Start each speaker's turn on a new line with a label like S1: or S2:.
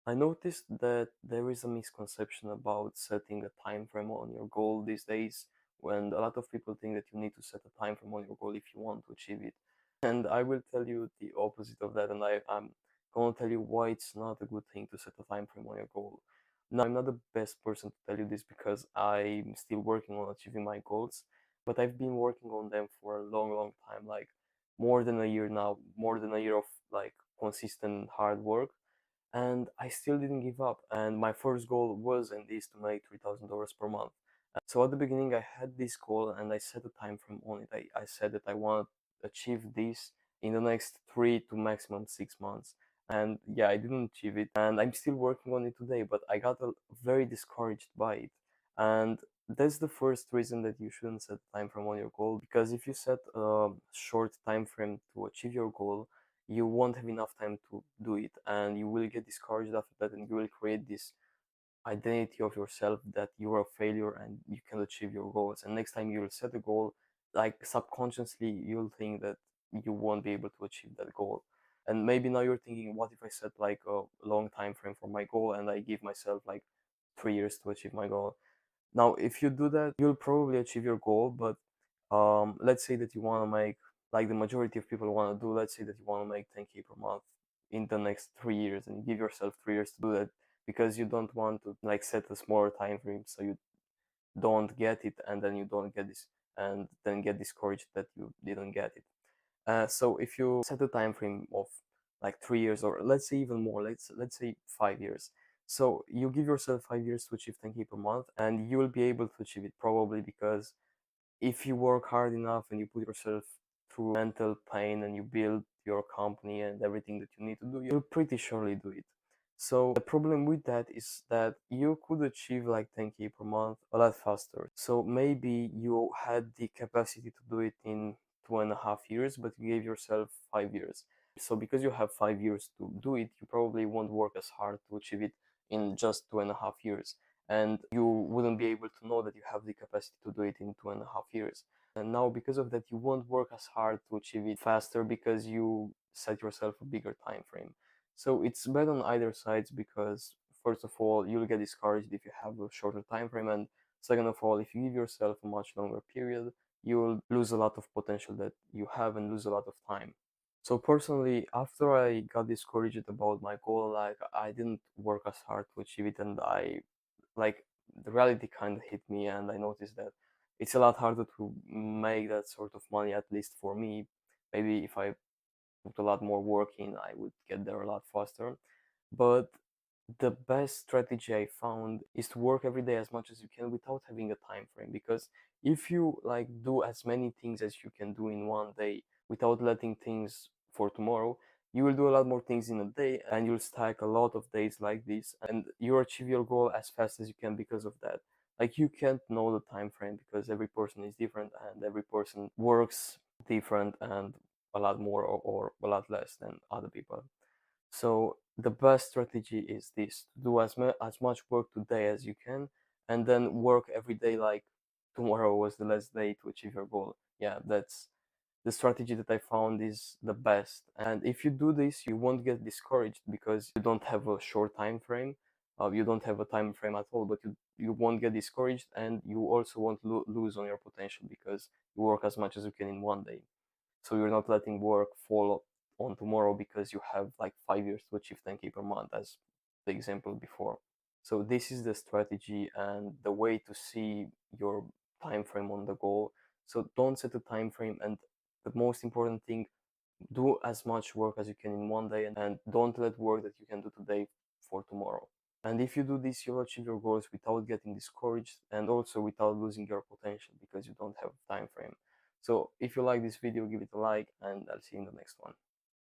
S1: I noticed that there is a misconception about setting a time frame on your goal these days, when a lot of people think that you need to set a time frame on your goal if you want to achieve it. And I will tell you the opposite of that, and I'm going to tell you why it's not a good thing to set a time frame on your goal. Now, I'm not the best person to tell you this because I'm still working on achieving my goals, but I've been working on them for a long, long time, like more than a year now, more than a year of like consistent hard work, and I still didn't give up. And my first goal was and is to make $3,000 per month. So at the beginning, I had this goal and I set a time frame on it. I said that I want to achieve this in the next 3 to maximum 6 months. And yeah, I didn't achieve it, and I'm still working on it today, but I got very discouraged by it. And that's the first reason that you shouldn't set a time frame on your goal, because if you set a short time frame to achieve your goal, you won't have enough time to do it, and you will get discouraged after that, and you will create this identity of yourself that you're a failure and you can achieve your goals. And next time you'll set a goal, like subconsciously you'll think that you won't be able to achieve that goal. And maybe now you're thinking, what if I set like a long time frame for my goal and I give myself like 3 years to achieve my goal? Now, if you do that, you'll probably achieve your goal, but let's say that you want to make, like the majority of people want to do, let's say that you want to make 10K per month in the next 3 years, and you give yourself 3 years to do that because you don't want to like set a smaller time frame so you don't get it, and then you don't get this, and then get discouraged that you didn't get it. So if you set a time frame of like 3 years, or let's say even more, let's say 5 years. So you give yourself 5 years to achieve 10K per month, and you will be able to achieve it probably, because if you work hard enough and you put yourself through mental pain and you build your company and everything that you need to do, you'll pretty surely do it. So the problem with that is that you could achieve like 10K per month a lot faster. So maybe you had the capacity to do it in 2.5 years, but you gave yourself 5 years. So because you have 5 years to do it, you probably won't work as hard to achieve it in just 2.5 years, and you wouldn't be able to know that you have the capacity to do it in 2.5 years. And now, because of that, you won't work as hard to achieve it faster because you set yourself a bigger time frame. So it's bad on either sides, because first of all, you'll get discouraged if you have a shorter time frame, and second of all, if you give yourself a much longer period, you'll lose a lot of potential that you have and lose a lot of time. So personally, after I got discouraged about my goal, like I didn't work as hard to achieve it, and I like the reality kind of hit me, and I noticed that it's a lot harder to make that sort of money, at least for me. Maybe if I put a lot more work in, I would get there a lot faster. But the best strategy I found is to work every day as much as you can without having a time frame, because if you like do as many things as you can do in one day without letting things for tomorrow, you will do a lot more things in a day, and you'll stack a lot of days like this, and you'll achieve your goal as fast as you can because of that. Like, you can't know the time frame because every person is different and every person works different, and a lot more or a lot less than other people. So the best strategy is this: to do as much work today as you can, and then work every day like tomorrow was the last day to achieve your goal. Yeah, that's the strategy that I found is the best. And if you do this, you won't get discouraged because you don't have a short time frame. You don't have a time frame at all, but you won't get discouraged, and you also won't lose on your potential because you work as much as you can in one day. So you're not letting work fall on tomorrow because you have like 5 years to achieve 10K per month, as the example before. So this is the strategy and the way to see your time frame on the goal. So don't set a time frame, and the most important thing, do as much work as you can in one day, and don't let work that you can do today for tomorrow. And if you do this, you'll achieve your goals without getting discouraged, and also without losing your potential because you don't have time frame. So if you like this video, give it a like, and I'll see you in the next one.